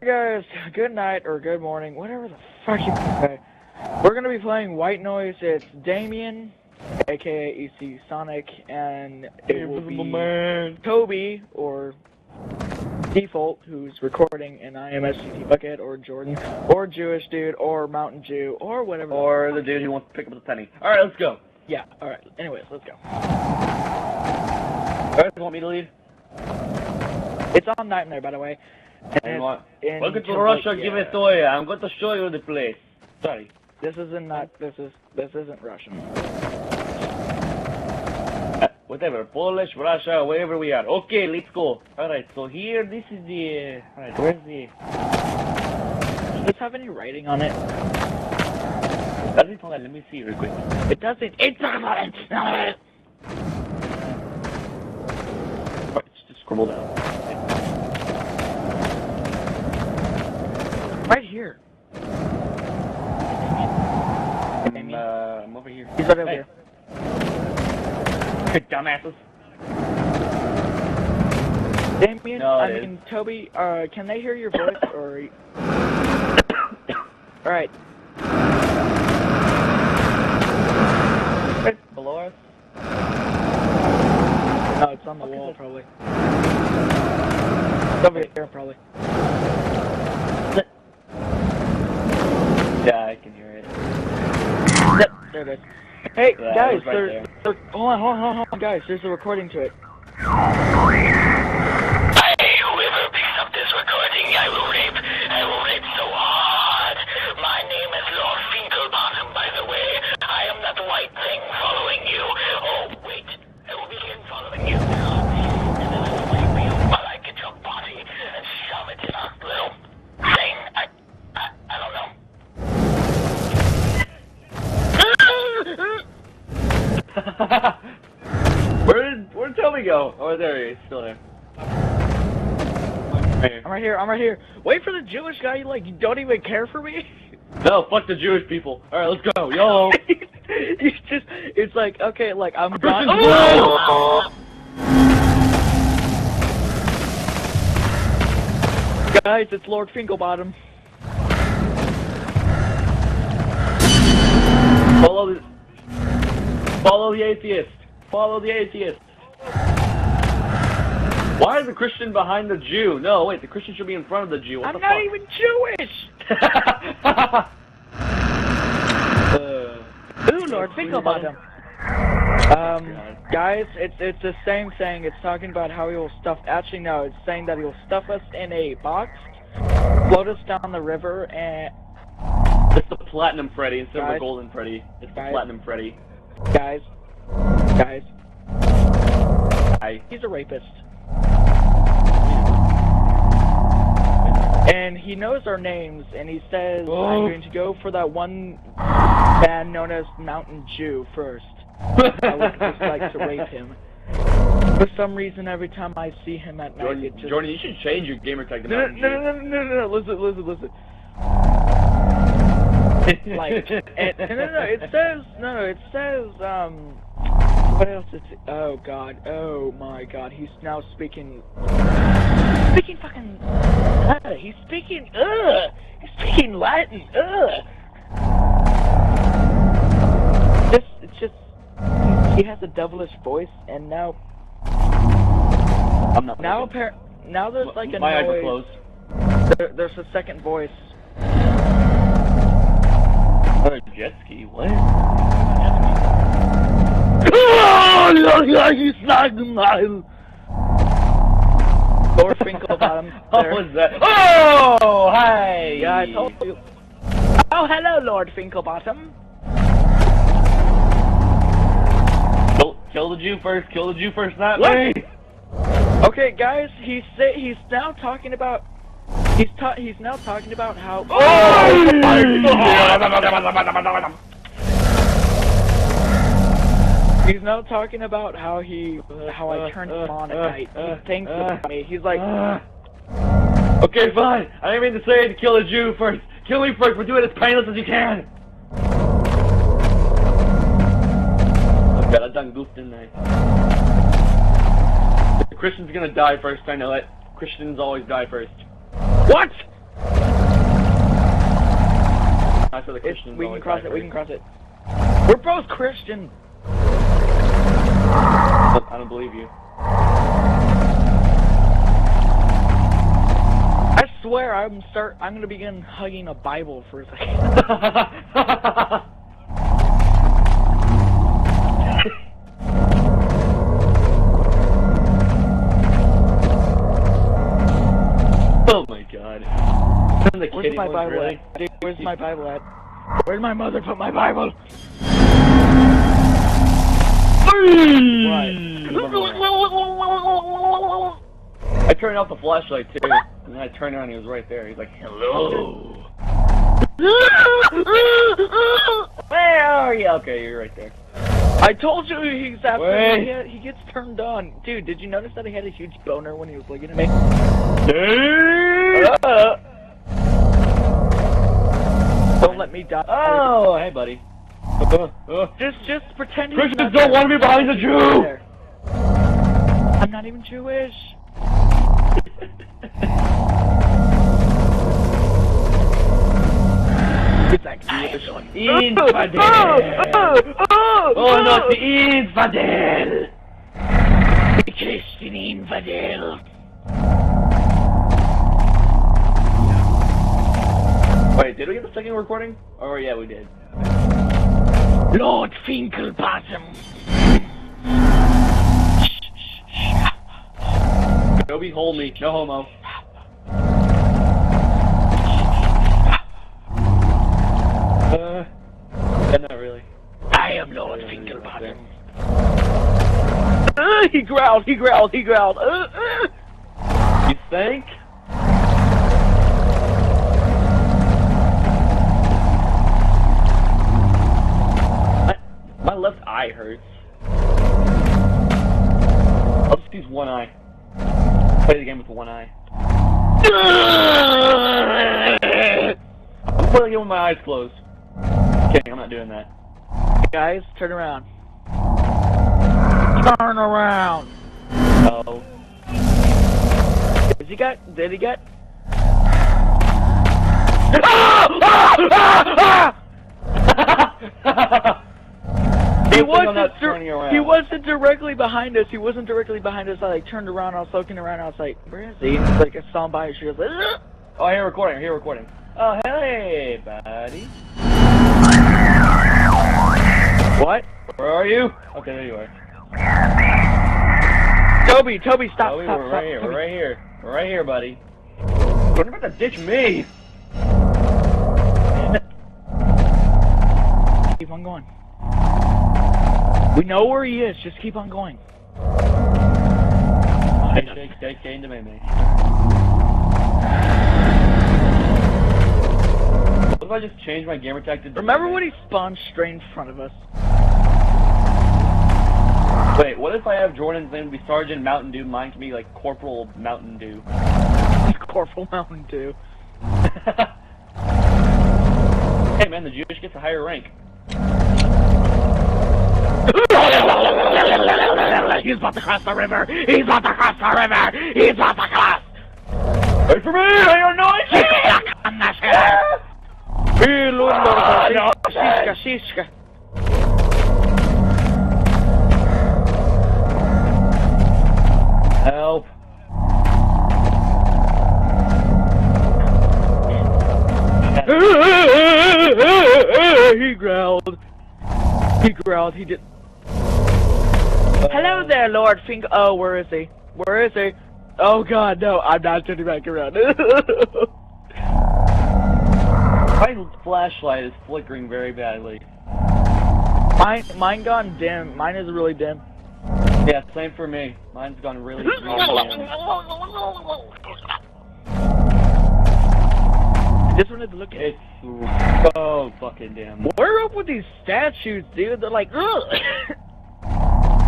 guys, good night or good morning, whatever the fuck you say. We're gonna be playing White Noise. It's Damien, aka EC Sonic, and it will be Toby or Default, who's recording, and I am SCT Bucket or Jordan or Jewish Dude or Mountain Jew or whatever. Or the dude who wants to pick up the penny. All right, let's go. Yeah. All right. Anyways, let's go. Alright, you want me to lead? It's on Nightmare, by the way. Welcome to Russia, give it to you. I'm going to show you the place. Sorry. This isn't Russian. Whatever, Polish, Russia, wherever we are. Okay, let's go. Alright, so here, this is the... Alright, where's the... Does this have any writing on it? Does it? Hold on, let me see real quick. It doesn't. It doesn't! Alright, just scroll down. Right here. I'm over here. He's right over here. Dumbasses. Damien, I mean, Toby, can they hear your voice, or... Alright. Right below us? No, it's on the wall, probably. It's over here, probably. Yeah, I can hear it. There it is. Hey, yeah, guys, right hold on, guys, there's a recording to it. Whoever picks up this recording, I will rape so hard. My name is Lord Finkelbottom, by the way. I am that white thing following you. Oh, wait, I will begin following you now. And then I will rape you while I get your body and shove it in a little thing. I don't know. Where'd Toby go? Oh, there he is, still there. I'm right here. Wait for the Jewish guy, you don't even care for me? No, fuck the Jewish people. Alright, let's go, YOLO! It's like, okay, I'm Christians gone. blow! Guys, it's Lord Finkelbottom. Follow the atheist. Follow the atheist. Why is the Christian behind the Jew? No, wait, the Christian should be in front of the Jew. What I'm the not fuck? even Jewish! Ooh, Lord Finkelbottom. Guys, it's the same thing. It's talking about how he will stuff... Actually, no, it's saying that he will stuff us in a box, float us down the river, and... It's the Platinum Freddy instead of the Golden Freddy. It's the Platinum Freddy. Guys. He's a rapist. And he knows our names, and he says, I'm going to go for that one man known as Mountain Jew first. I would just like to rape him. For some reason, every time I see him at night, it just... Jordan, you should change your gamer tag to No, Mountain Jew. no, listen. It says, what else is it? Oh god, oh my god, he's now speaking fucking, he's speaking Latin, he has a devilish voice, and now, I'm not now there's like a my eyes are noise, closed. there's a second voice. Oh, jet ski, what? Lord Finkelbottom. What was that? Oh, hi! Yeah, I told you. Oh, hello, Lord Finkelbottom. Kill the Jew first, not me! Okay, guys, he's now talking about... He's now talking about how... He's now talking about how I turned him on at night. He thinks about me. He's like... Okay, fine. I didn't mean to say to kill a Jew first. Kill me first, but do it as painless as you can. Oh god, I done goofed, didn't I? The Christian's gonna die first, I know it. Christians always die first. What? where the Christians We can always cross die it. We can first. cross it. We're both Christian. I don't believe you. I swear I'm gonna begin hugging a Bible for a second. Oh my god. Where's my Bible at? Dude, where's my Bible at? Where'd my mother put my Bible? Right. I turned off the flashlight too, and then I turned around and he was right there. He's like, hello. Where are you? Okay, you're right there. I told you he's after Wait. me. He gets turned on. Dude, did you notice that he had a huge boner when he was looking at me? Don't let me die. Oh, hey buddy. Just pretend he's Christians not don't there. want to be behind the Jew! There. I'm not even Jewish. It's like Infidel! Oh no, it's the infidel! The Christian infidel. Wait, did we get the second recording? Oh yeah, we did. Lord Finkelbottom. Go behold me, no homo. Not really. I am Lord Finkelbottom. he growled. He growled. He growled. You think? My left eye hurts. I'll just use one eye. Play the game with one eye. I'm playing the game with my eyes closed. Kidding, I'm not doing that. Guys, turn around. Turn around. No. Did he get? He wasn't directly behind us. He wasn't directly behind us. I like turned around. I was looking around. I was like, "Where is he?" And like I saw him by. She was like, "Ugh." Oh, I hear recording. I hear recording. Oh, hey, buddy. "What? Where are you? Okay, there you are. Toby, stop, Toby, stop, we're stop, right here. Toby. We're right here. We're right here, buddy. Don't about to ditch me. Keep on going. We know where he is. Just keep on going." Shake into me. What if I just change my gamer tag to... Remember when he spawned straight in front of us? Wait, what if I have Jordan's name to be Sergeant Mountain Dew, mine can be like Corporal Mountain Dew? Corporal Mountain Dew. Hey man, the Jewish gets a higher rank. He's about to cross the river. He's about to cross the river. He's about to cross. Wait for me! I don't know it! Shishka. Help. He growled. He growled. He did. Hello there, Lord Fink. Oh, where is he? Where is he? Oh God, no! I'm not turning back around. My flashlight is flickering very badly. Mine gone dim. Mine is really dim. Yeah, same for me. Mine's gone really, really dim. This one is looking. It's so fucking dim. We're up with these statues, dude. They're like, ugh.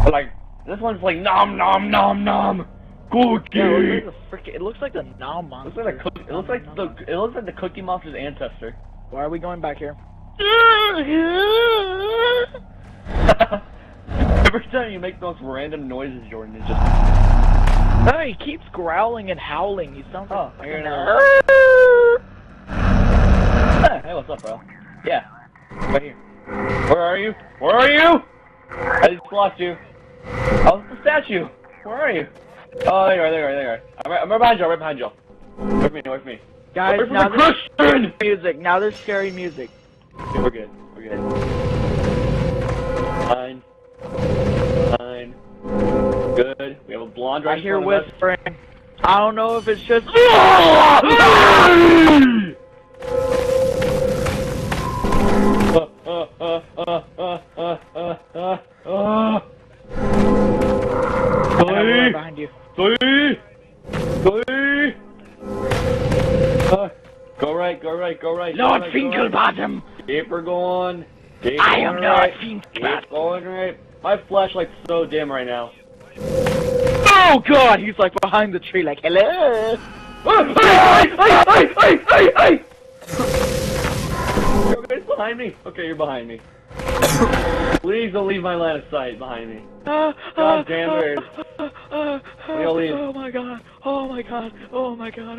But like, this one's like nom nom nom nom. Cookie. Yeah, it looks like the Nom It monster. looks like it looks like the Cookie Monster's ancestor. Why are we going back here? Every time you make those random noises, Jordan, it's just. No, he keeps growling and howling. He sounds like. Hey, what's up, bro? Yeah. Right here. Where are you? Where are you? I just lost you. Oh, it's the statue. Where are you? Oh, there you are, there you are, there you are. I'm right behind you, I'm right behind you. Wait for me, wait for me. Guys, wait for now the there's scary Christian! music. Now there's scary music. Okay, we're good, we're good. Fine. Fine. Good. We have a blonde right I hear in front of us. whispering. I don't know if it's just. Behind you. Go right, go right, go right. Lord go Finkelbottom! Right. Keep her going. Keep I going am Lord right. Finkelbottom. Keep going right. My flashlight's so dim right now. Oh god, he's like behind the tree, like, hello! Hey! You're behind me? Okay, you're behind me. Please don't leave my line of sight behind me. God damn it. We'll leave. Oh my god, oh my god, oh my god.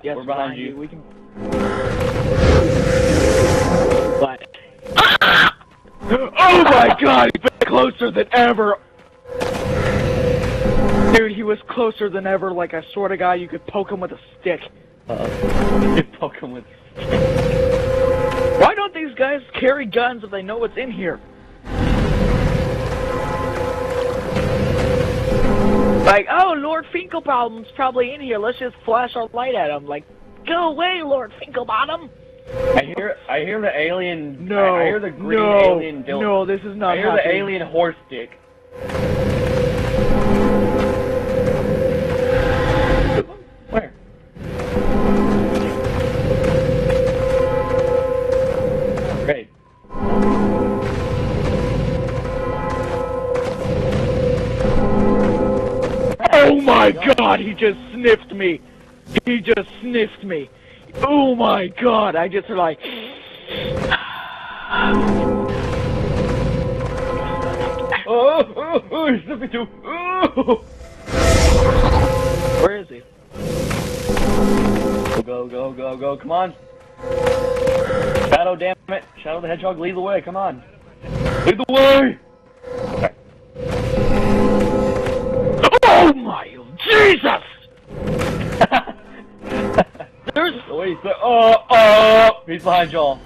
Yes, we're behind you. We can. But. Oh my god, he's been closer than ever! Dude, he was closer than ever, like I swear to God, you could poke him with a stick. You poke him with a stick. Why don't these guys carry guns if they know what's in here? Like, oh, Lord Finkelbottom's probably in here, let's just flash our light at him. Like, go away, Lord Finkelbottom! I hear the alien. No, I hear the green alien. No, this is not. I hear happening. the alien horse dick. Where? Great. Oh my god, he just sniffed me! He just sniffed me! Oh my god, I just like... Oh, he's sniffing too! Oh. Where is he? Go, come on! Shadow, damn it! Shadow the Hedgehog, lead the way, come on! Lead the way! Okay. Oh my Jesus! There's... Wait, he's behind y'all.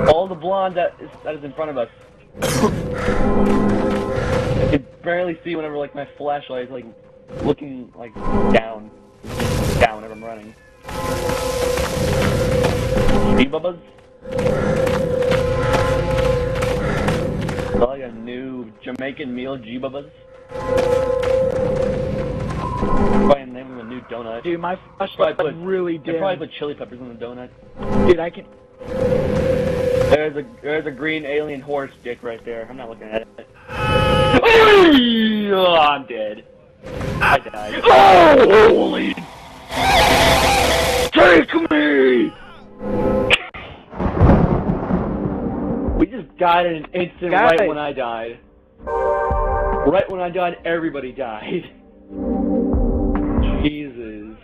All the blonde that is in front of us. I can barely see whenever like my flashlight is like looking like down whenever I'm running. G-bubbas? Like a new Jamaican meal, G-bubbas. Probably name them a new donut. Dude, my flashlight's really dim. They probably put chili peppers in the donut. Dude, I can... There's a green alien horse dick right there. I'm not looking at it. Oh, I'm dead. I died. Oh, holy... Take me! We just died in an instant right when I died. Right when I died, everybody died. Jesus.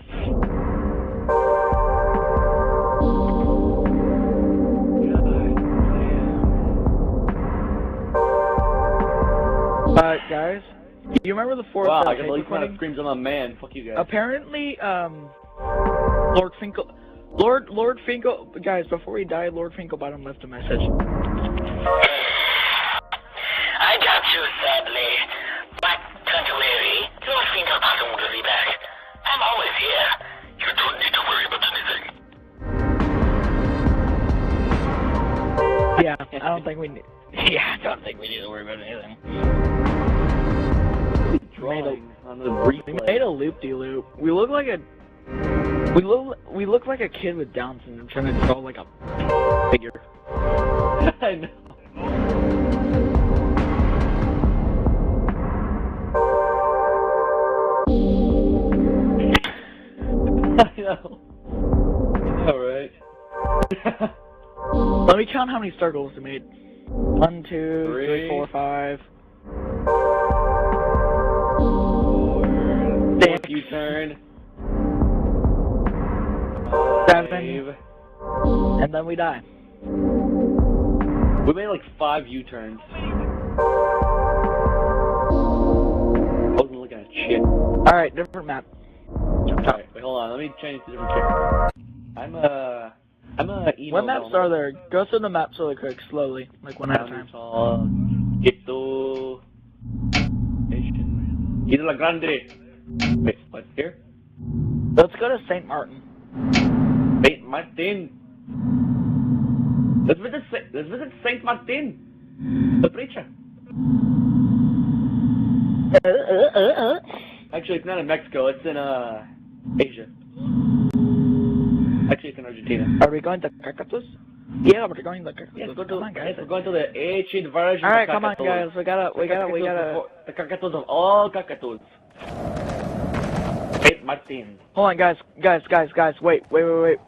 Guys, you remember the fourth Wow, I can at least not have screams on a man. Fuck you guys. Apparently, Lord Finkel, guys, before he died, Lord Finkelbottom left a message. I got you, sadly. But don't you worry, Lord Finkelbottom will be back. I'm always here. You don't need to worry about anything. Yeah, I don't think we need. Yeah, I don't think we need to worry about anything. We made a loop-de-loop. We look like a. We look like a kid with Down syndrome trying to draw like a figure. I know. I know. Alright. count how many circles we made. 1, 2, 3, 4, 5. 6. U-turn. 7. And then we die. We made like 5 U-turns. I wasn't looking at shit. Alright, different map. Alright, wait, hold on. Let me change to different character. I'm a emo. What maps are there? Go through the maps really quick, slowly, like one at a time. Ito. Isla Grande. Wait, what? Here? Let's go to St. Martin. St. Martin. Let's visit St. Martin. The preacher. Actually, it's not in Mexico. It's in Asia. Actually, it's in Argentina. Are we going to Cactus? Yeah, we're going to Cactus. Yes, Come on, guys. we're going to the ancient version. Alright, of come on, Cactus. guys. We gotta. The Cactus of all Cactus. St. Martin. Hold on, guys. Wait. Wait.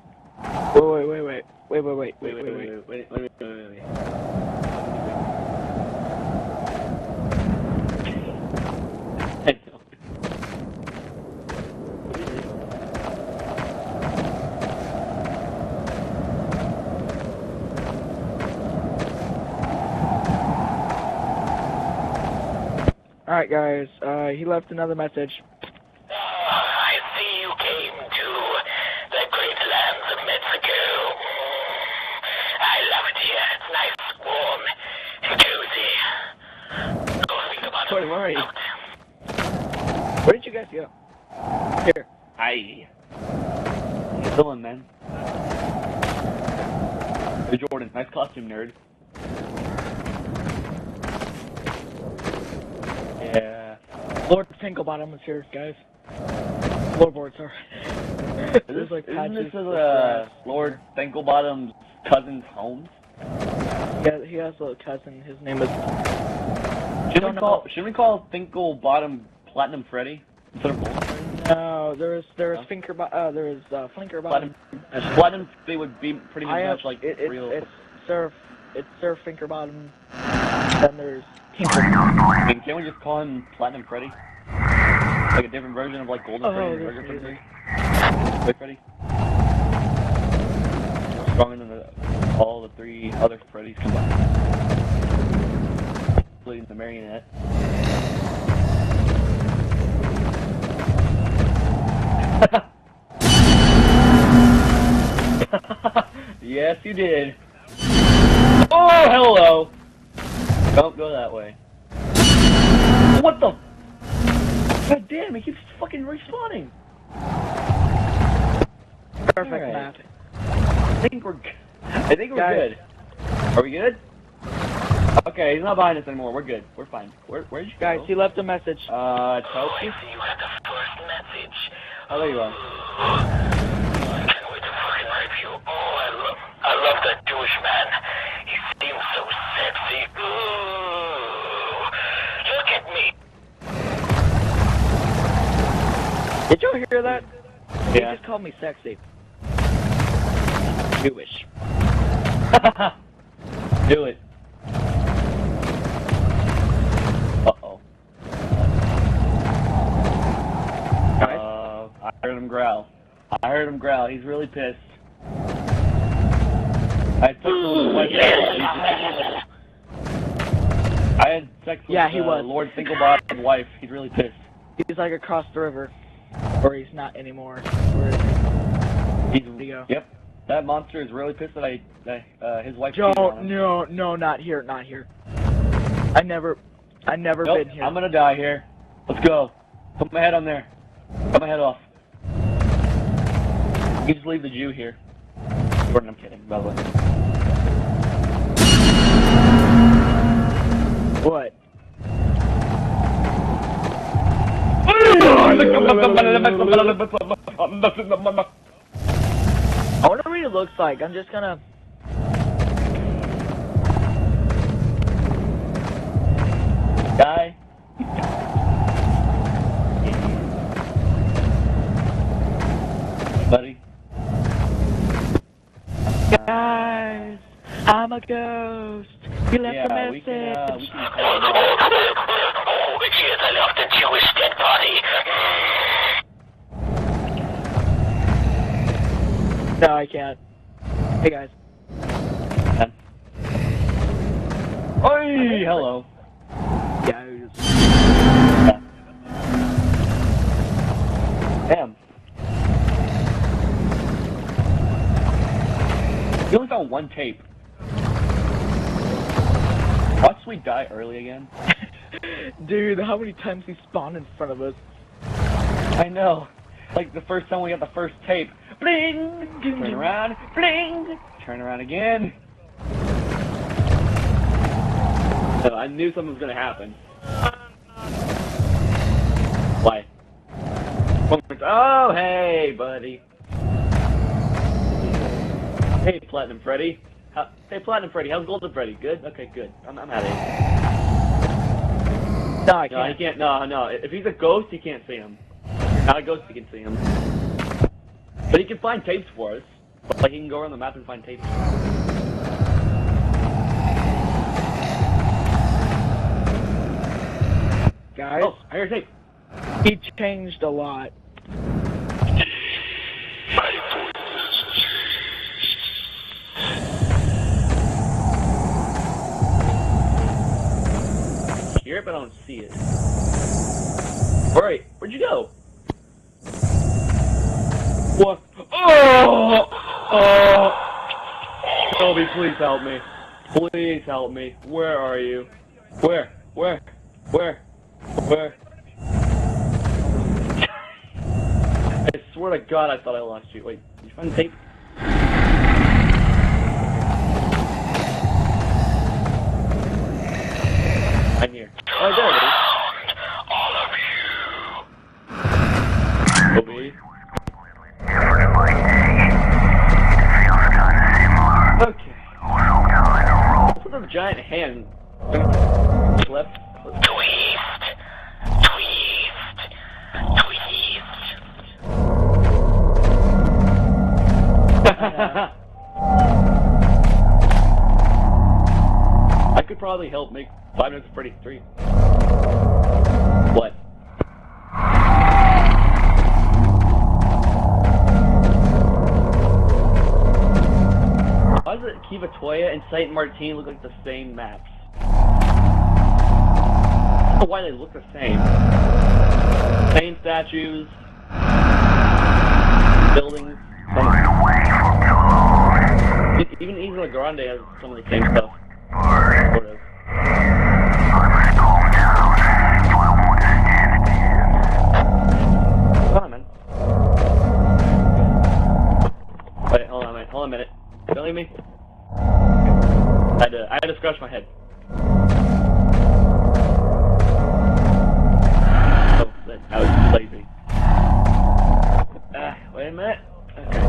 Alright, guys. He left another message. I see you came to the great lands of Mexico. I love it here. It's nice, warm, and cozy. Go think about Wait, where are you? out. Where did you guys go? Here. Hi. You're chilling, man. Hey, Jordan. Nice costume, nerd. Yeah. Lord Tinklebottom is here, guys. Floorboards are. There's like Isn't patches. this Lord Thinklebottom's cousin's home? Yeah, he has a cousin. His name is. Should we call Thinklebottom Platinum Freddy instead of Golden Freddy? No, there's Flinkerbottom. Platinum they would be pretty much like real. It's Sir Finkerbottom. Then there's Tinker. I mean, can't we just call him Platinum Freddy? Like a different version of like Golden Freddy and regular Freddy? Big Freddy? Stronger than all the 3 other Freddys combined. Including the marionette. Yes, you did. Oh, hello! Don't go that way. What the? God damn, he keeps fucking respawning. Perfect Alright. map. I think we're good. Are we good? Okay, he's not behind us anymore. We're good. We're fine. Where'd you go? Guys, he left a message. I Chelsea? see you had the first message. Oh, there you are. I can't wait to fucking rape you. Oh, I love that Jewish man. He seems so sexy. Ooh, look at me. Did you hear that? He Yeah. just called me sexy. Jewish. Do it. Uh-oh. I heard him growl. He's really pissed. I had sex with his wife. I had sex with he was. Lord Thinklebottom's wife. He's really pissed. He's like across the river. Or he's not anymore. Where is he? Where'd he go? Yep. That monster is really pissed that his wife cheated on him. No, not here. I never Nope, been here. I'm gonna die here. Let's go. Put my head on there. Cut my head off. You just leave the Jew here. Jordan, I'm kidding, by the way. What? I wonder what it looks like. I'm just gonna. Die. Buddy. Guys, I'm a Ghost. You left a message. we can find out. Oh, yes, I left the Jewish dead body. No, I can't. Hey guys. Oi, hello. Guys. Damn. You only found one tape. Watch we die early again. Dude, how many times he spawned in front of us? I know. Like the first time we got the first tape. Bling! Turn around. Bling! Turn around again. So I knew something was gonna happen. Why? Oh, hey, buddy. Hey, Platinum Freddy. Hey, Platinum Freddy. How's Golden Freddy? Good? Okay, good. I'm out of here. No, I can't. No, he can't. No. If he's a ghost, he can't see him. If you're not a ghost, he can see him. But he can find tapes for us. Like, he can go around the map and find tapes. Guys, Oh, I hear a tape. he changed a lot. Hear it, but I don't see it. Alright, where'd you go? What? Oh! Toby, please help me. Please help me. Where are you? Where? I swear to God, I thought I lost you. Wait, did you find the tape? I'm here. Oh, there it is. All of you. Toby. Okay. What's with the giant hand? Left. Tweezed. I could probably help make 5 Minutes of Freddy 3. What? Why does it Kiva Toya and Saint Martin look like the same maps? I don't know why they look the same. Same statues, buildings. Even Isla Grande has some of the same stuff. Sort of. Hold on, man. Wait, hold on a minute. Don't leave me. I had to scratch my head. Oh, I was lazy. Wait a minute. Okay.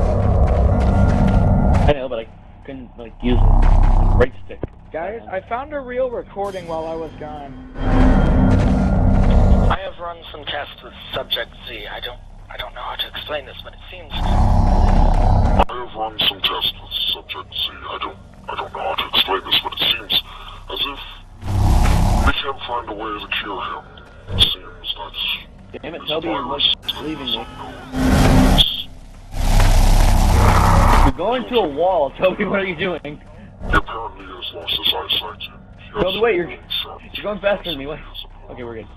I know, but I couldn't use the right stick. Guys, I found a real recording while I was gone. I have run some tests with Subject Z. I don't know how to explain this, but it seems. I have run some tests with Subject Z. I don't know how to explain this, but it seems as if we can't find a way to cure him. It seems that. Damn it, Toby, you're leaving me. You're going to a wall, Toby. What are you doing? He apparently has lost his eyesight. Toby, wait, you're going faster than me. Wait. Okay, we're good.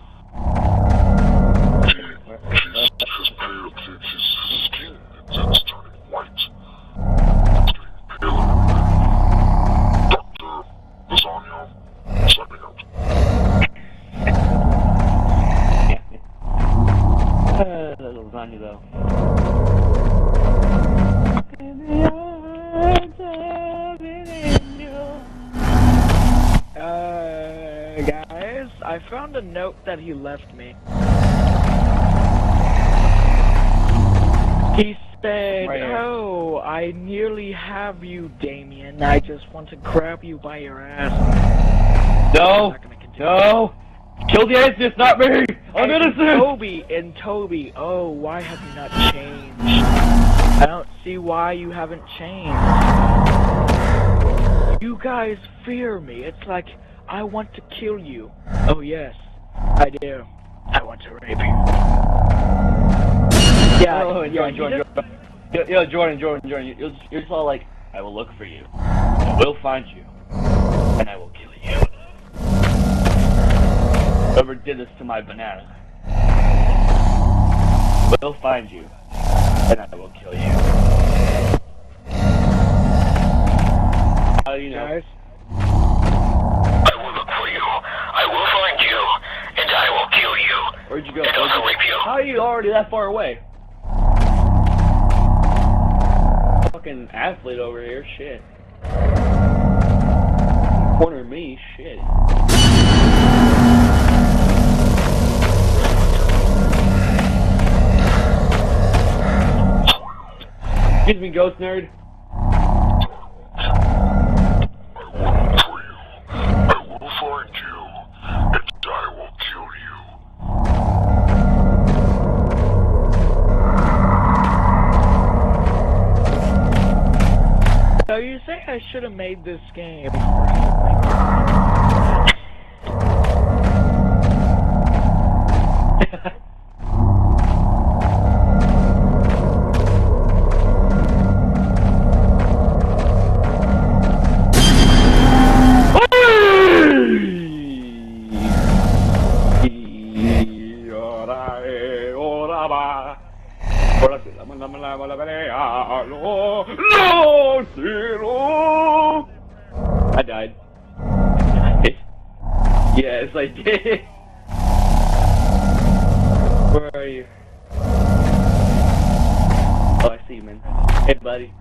His pale, his skin, it's turning white. It's getting paler. Dr. Lasagna, signing out. Lasagna, though. Guys, I found a note that he left me. He said, "Oh, I nearly have you, Damien. I just want to grab you by your ass." No! No! Kill the atheist, not me! I'm innocent! Toby, oh, why have you not changed? I don't see why you haven't changed. You guys fear me. It's like I want to kill you. Oh yes, I do. I want to rape you. Yeah, Oh, yeah, Jordan. Yo, Jordan. You're just all like, I will look for you. I will find you. And I will kill you. Whoever did this to my banana will find you. And I will kill you. How do you know? guys. I will look for you. I will find you, and I will kill you. Where'd you go? And also rape you. How are you already that far away? Fucking athlete over here, shit. Corner me, shit. Excuse me, ghost nerd. So you say I should have made this game. I died. Yes, I did. Where are you? Oh, I see you, man. Hey, buddy.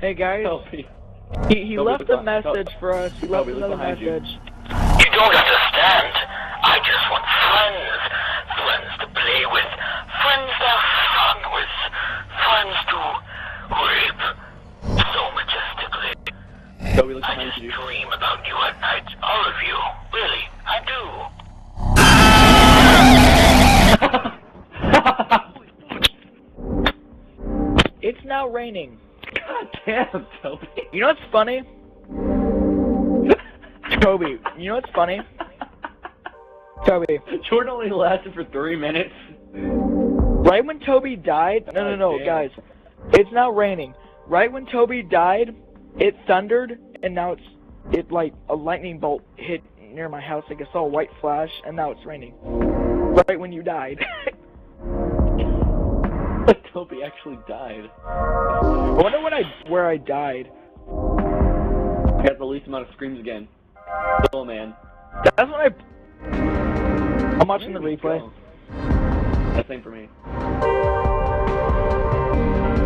Hey guys, Help me. he Toby, left look a behind- message for us. He left Toby, look another behind you. message. You don't understand. I just want friends. Friends to play with. Friends to have fun with. Friends to rape. So majestically. Toby, look I behind just you. dream about you at night. All of you. Really, I do. It's now raining. God damn, Toby. You know what's funny? Toby, you know what's funny? Toby, Jordan only lasted for 3 minutes. right when Toby died, no, damn. guys, it's now raining. Right when Toby died, it thundered, and now it like a lightning bolt hit near my house. Like I saw a white flash, and now it's raining. Right when you died. Toby actually died. I wonder where I died. I got the least amount of screams again. Oh man. That's when I'm watching the There we replay. go. That's same for me.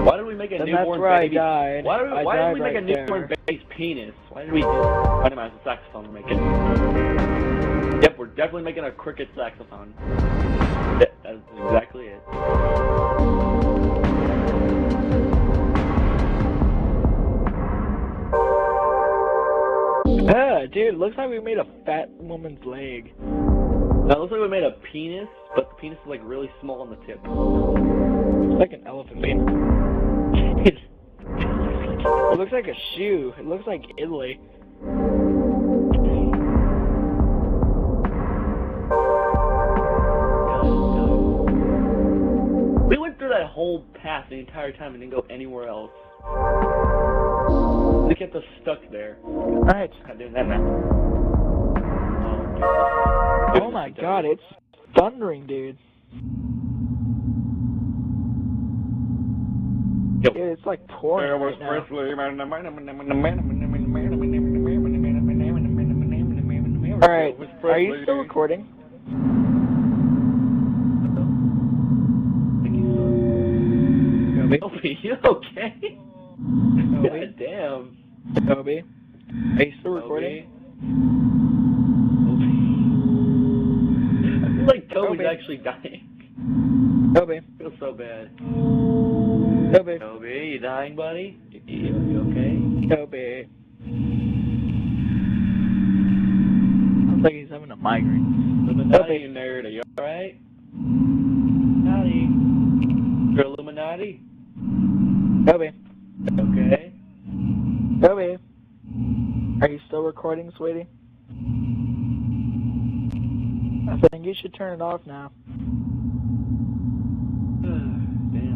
Why did we make a And newborn that's where baby? I died. Why did I we died make a right newborn there. baby's penis? Why did we do that? Why am I a saxophone we're making? Yep, we're definitely making a cricket saxophone. That's exactly it. Dude, looks like we made a fat woman's leg. Now it looks like we made a penis, but the penis is like really small on the tip. It's like an elephant penis. It looks like a shoe. It looks like Italy. We went through that whole path the entire time and didn't go anywhere else. They kept us stuck there. Alright. Not doing that now. Oh my god, it's thundering, dude. Yo. Dude, it's like pouring right now. Alright, are you still recording? Toby, you okay? God damn. Toby? Are you still recording? I feel like Toby's Toby. actually dying. Toby? I feel so bad. Toby? Toby, you dying, buddy? You okay? Toby? Sounds like he's having a migraine. Illuminati, you nerd, are you alright? Illuminati. You're Illuminati? Toby. Okay. Toby. Are you still recording, sweetie? I think you should turn it off now. Damn.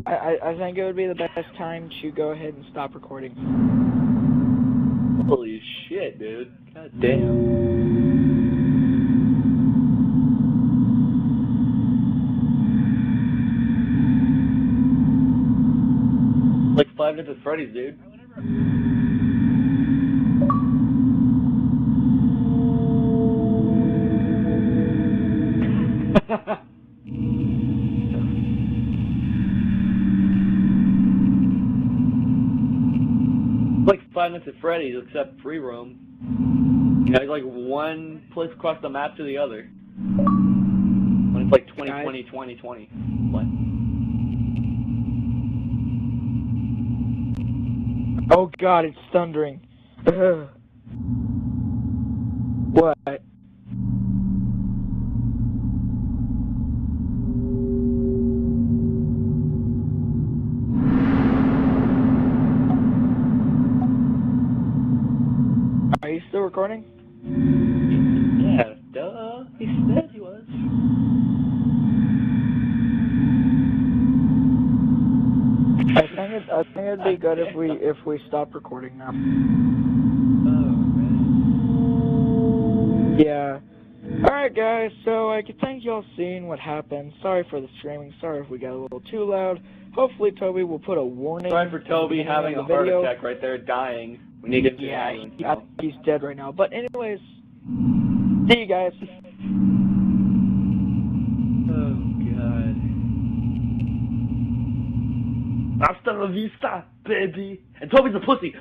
I think it would be the best time to go ahead and stop recording. Holy shit, dude. God damn. Like 5 Nights at Freddy's, dude. Like 5 Nights at Freddy's, except free roam. You know, it's like one place across the map to the other. When it's like 2020, 2020. What? Oh god, it's thundering. What? Are you still recording? Yeah, duh. He said he was. I think it'd be good if we stop recording now. Oh, man. Yeah. Alright guys, so I think y'all seen what happened. Sorry for the screaming, sorry if we got a little too loud. Hopefully Toby will put a warning. Sorry for Toby having a heart attack right there, dying. We need him to yeah, he's dead right now. But anyways, see you guys. Oh, God. Hasta la vista, baby. And Toby's a pussy.